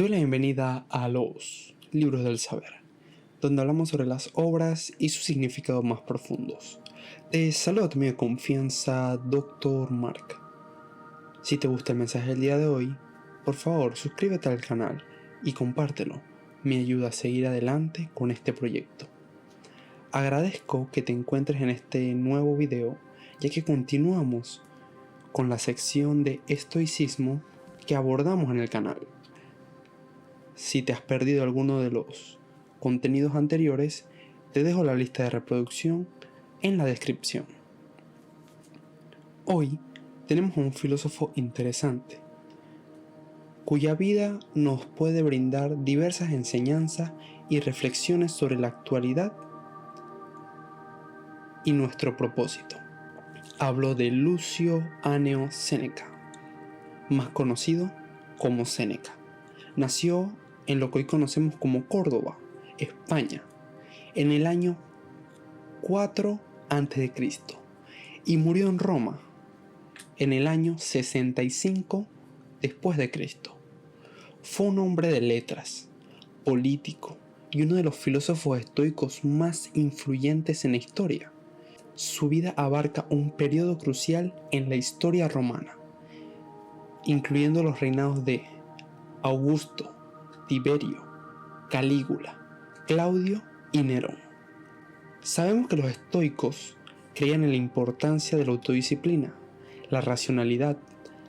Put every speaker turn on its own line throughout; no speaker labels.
Te doy la bienvenida a los Libros del Saber, donde hablamos sobre las obras y sus significados más profundos. Te saludo a tu amigo de confianza, Dr. Mark. Si te gusta el mensaje del día de hoy, por favor suscríbete al canal y compártelo. Me ayuda a seguir adelante con este proyecto. Agradezco que te encuentres en este nuevo video, ya que continuamos con la sección de estoicismo que abordamos en el canal. Si te has perdido alguno de los contenidos anteriores, te dejo la lista de reproducción en la descripción. Hoy tenemos a un filósofo interesante, cuya vida nos puede brindar diversas enseñanzas y reflexiones sobre la actualidad y nuestro propósito. Hablo de Lucio Anneo Séneca, más conocido como Séneca. Nació en lo que hoy conocemos como Córdoba, España, en el año 4 a.C. y murió en Roma en el año 65 después de Cristo. Fue un hombre de letras, político y uno de los filósofos estoicos más influyentes en la historia. Su vida abarca un periodo crucial en la historia romana, incluyendo los reinados de Augusto, Tiberio, Calígula, Claudio y Nerón. Sabemos que los estoicos creían en la importancia de la autodisciplina, la racionalidad,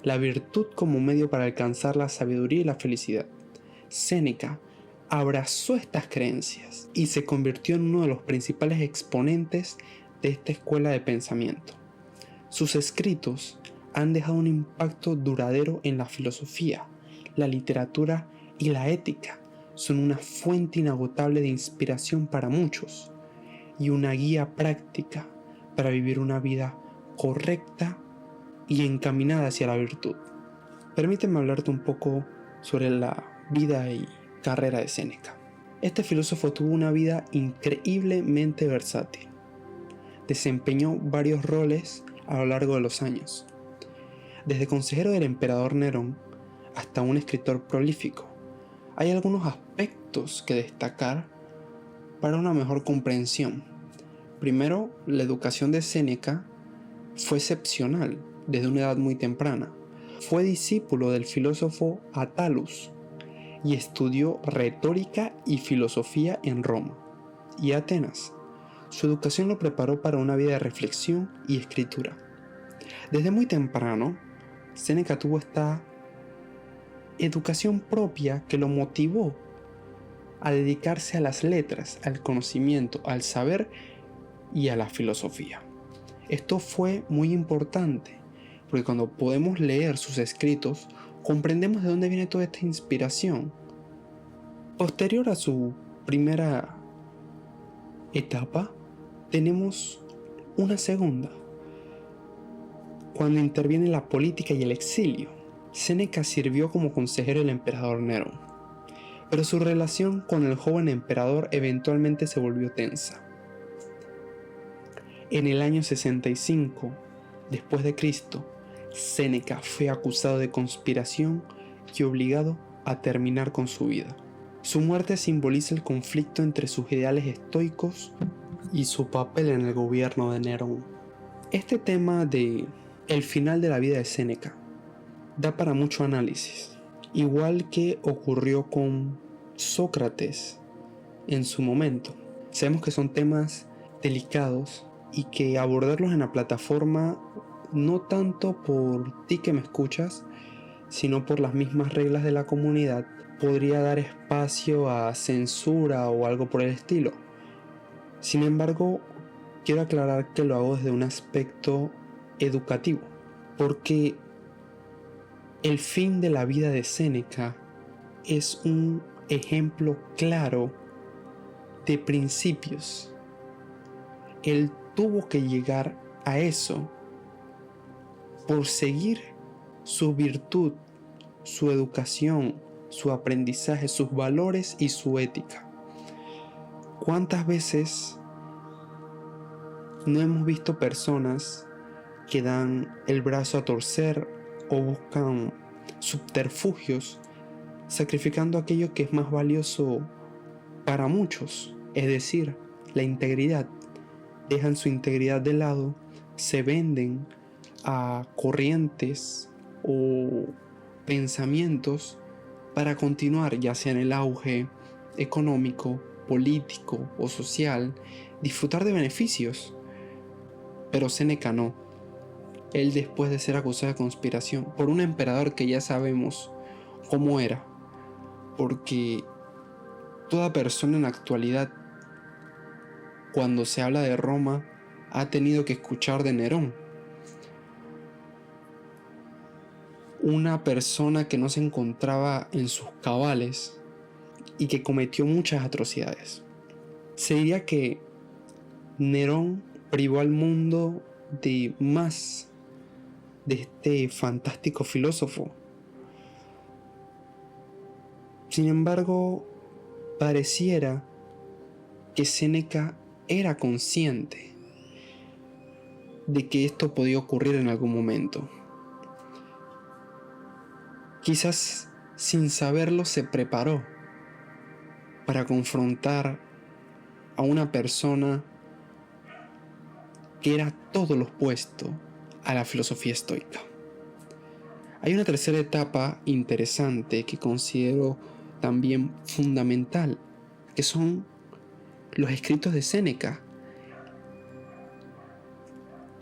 la virtud como medio para alcanzar la sabiduría y la felicidad. Séneca abrazó estas creencias y se convirtió en uno de los principales exponentes de esta escuela de pensamiento. Sus escritos han dejado un impacto duradero en la filosofía, la literatura y la ética. Son una fuente inagotable de inspiración para muchos y una guía práctica para vivir una vida correcta y encaminada hacia la virtud. Permíteme hablarte un poco sobre la vida y carrera de Séneca. Este filósofo tuvo una vida increíblemente versátil. Desempeñó varios roles a lo largo de los años, desde consejero del emperador Nerón hasta un escritor prolífico. Hay algunos aspectos que destacar para una mejor comprensión. Primero, la educación de Séneca fue excepcional desde una edad muy temprana. Fue discípulo del filósofo Atalus y estudió retórica y filosofía en Roma y Atenas. Su educación lo preparó para una vida de reflexión y escritura. Desde muy temprano, Séneca tuvo esta educación propia que lo motivó a dedicarse a las letras, al conocimiento, al saber y a la filosofía. Esto fue muy importante, porque cuando podemos leer sus escritos, comprendemos de dónde viene toda esta inspiración. Posterior a su primera etapa, tenemos una segunda, cuando interviene la política y el exilio. Séneca sirvió como consejero del emperador Nerón, pero su relación con el joven emperador eventualmente se volvió tensa. En el año 65 después de Cristo, Séneca fue acusado de conspiración y obligado a terminar con su vida. Su muerte simboliza el conflicto entre sus ideales estoicos y su papel en el gobierno de Nerón. Este tema de el final de la vida de Séneca da para mucho análisis, igual que ocurrió con Sócrates en su momento. Sabemos que son temas delicados y que abordarlos en la plataforma, no tanto por ti que me escuchas, sino por las mismas reglas de la comunidad, podría dar espacio a censura o algo por el estilo. Sin embargo, quiero aclarar que lo hago desde un aspecto educativo, porque el fin de la vida de Séneca es un ejemplo claro de principios. Él tuvo que llegar a eso por seguir su virtud, su educación, su aprendizaje, sus valores y su ética. ¿Cuántas veces no hemos visto personas que dan el brazo a torcer o buscan subterfugios sacrificando aquello que es más valioso para muchos, es decir, la integridad. Dejan su integridad de lado, se venden a corrientes o pensamientos para continuar ya sea en el auge económico, político o social, disfrutar de beneficios. Pero Séneca no. Él, después de ser acusado de conspiración por un emperador que ya sabemos cómo era, porque toda persona en la actualidad, cuando se habla de Roma, ha tenido que escuchar de Nerón, una persona que no se encontraba en sus cabales y que cometió muchas atrocidades. Se diría que Nerón privó al mundo de más de este fantástico filósofo. Sin embargo, pareciera que Séneca era consciente de que esto podía ocurrir en algún momento. Quizás sin saberlo se preparó para confrontar a una persona que era todo lo opuesto a la filosofía estoica. Hay una tercera etapa interesante que considero también fundamental, que son los escritos de Séneca.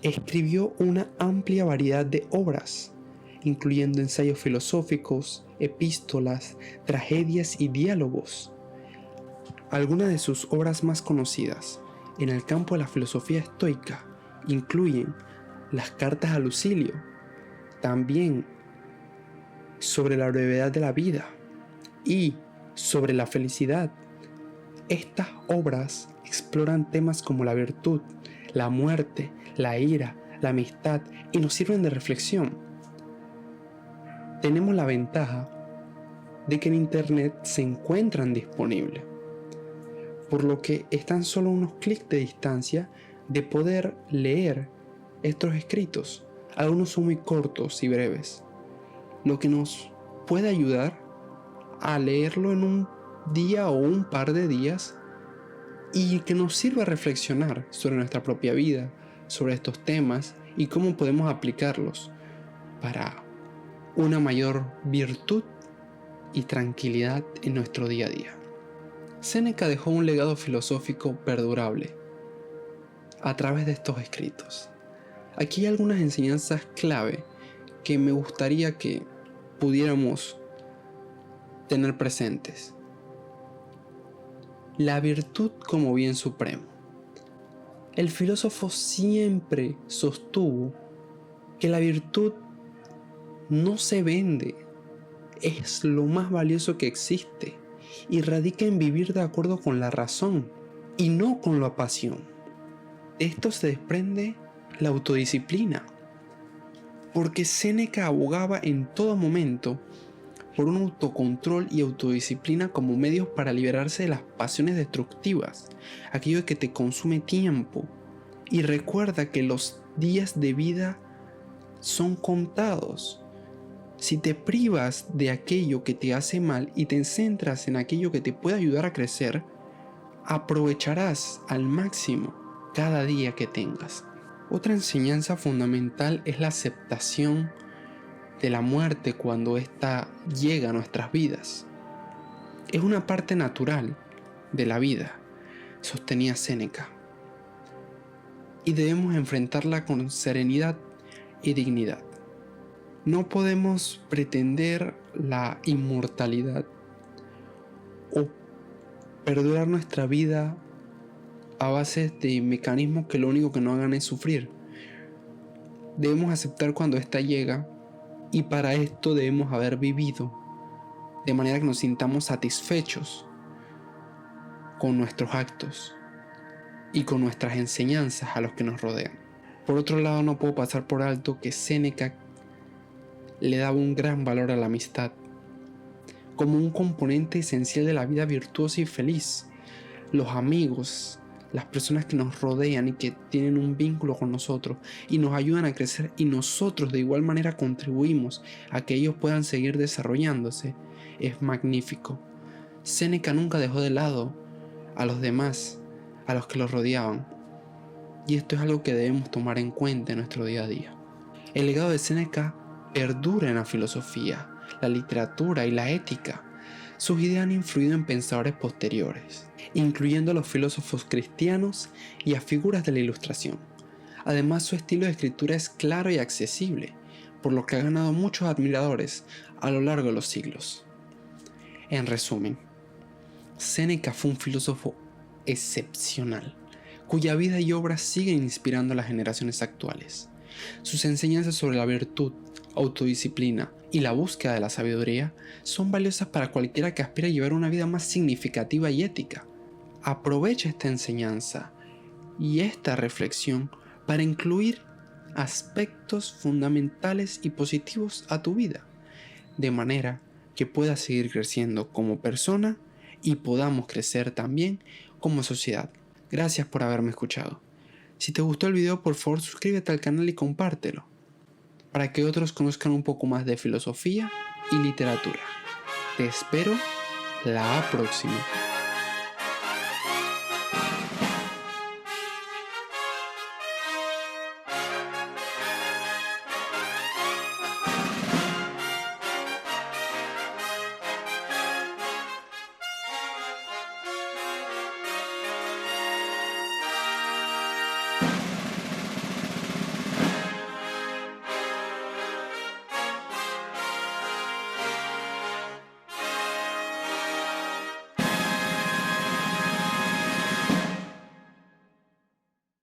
Escribió una amplia variedad de obras, incluyendo ensayos filosóficos, epístolas, tragedias y diálogos. Algunas de sus obras más conocidas en el campo de la filosofía estoica incluyen las cartas a Lucilio, también sobre la brevedad de la vida y sobre la felicidad. Estas obras exploran temas como la virtud, la muerte, la ira, la amistad y nos sirven de reflexión. Tenemos la ventaja de que en internet se encuentran disponibles, por lo que están solo unos clics de distancia de poder leer estos escritos. Algunos son muy cortos y breves, lo que nos puede ayudar a leerlo en un día o un par de días y que nos sirva a reflexionar sobre nuestra propia vida, sobre estos temas y cómo podemos aplicarlos para una mayor virtud y tranquilidad en nuestro día a día. Séneca dejó un legado filosófico perdurable a través de estos escritos. Aquí hay algunas enseñanzas clave que me gustaría que pudiéramos tener presentes. La virtud como bien supremo. El filósofo siempre sostuvo que la virtud no se vende, es lo más valioso que existe y radica en vivir de acuerdo con la razón y no con la pasión. De esto se desprende la autodisciplina, porque Séneca abogaba en todo momento por un autocontrol y autodisciplina como medios para liberarse de las pasiones destructivas, aquello que te consume tiempo. Y recuerda que los días de vida son contados. Si te privas de aquello que te hace mal y te centras en aquello que te puede ayudar a crecer, aprovecharás al máximo cada día que tengas. Otra enseñanza fundamental es la aceptación de la muerte cuando ésta llega a nuestras vidas. Es una parte natural de la vida, sostenía Séneca, y debemos enfrentarla con serenidad y dignidad. No podemos pretender la inmortalidad o perdurar nuestra vida a base de mecanismos que lo único que nos hagan es sufrir. Debemos aceptar cuando ésta llega y para esto debemos haber vivido de manera que nos sintamos satisfechos con nuestros actos y con nuestras enseñanzas a los que nos rodean. Por otro lado, no puedo pasar por alto que Séneca le daba un gran valor a la amistad como un componente esencial de la vida virtuosa y feliz. Los amigos, las personas que nos rodean y que tienen un vínculo con nosotros y nos ayudan a crecer, y nosotros de igual manera contribuimos a que ellos puedan seguir desarrollándose, es magnífico. Séneca nunca dejó de lado a los demás, a los que los rodeaban. Y esto es algo que debemos tomar en cuenta en nuestro día a día. El legado de Séneca perdura en la filosofía, la literatura y la ética. Sus ideas han influido en pensadores posteriores, incluyendo a los filósofos cristianos y a figuras de la Ilustración. Además, su estilo de escritura es claro y accesible, por lo que ha ganado muchos admiradores a lo largo de los siglos. En resumen, Séneca fue un filósofo excepcional, cuya vida y obra siguen inspirando a las generaciones actuales. Sus enseñanzas sobre la virtud, autodisciplina y la búsqueda de la sabiduría son valiosas para cualquiera que aspire a llevar una vida más significativa y ética. Aprovecha esta enseñanza y esta reflexión para incluir aspectos fundamentales y positivos a tu vida, de manera que puedas seguir creciendo como persona y podamos crecer también como sociedad. Gracias por haberme escuchado. Si te gustó el video, por favor suscríbete al canal y compártelo, para que otros conozcan un poco más de filosofía y literatura. Te espero la próxima.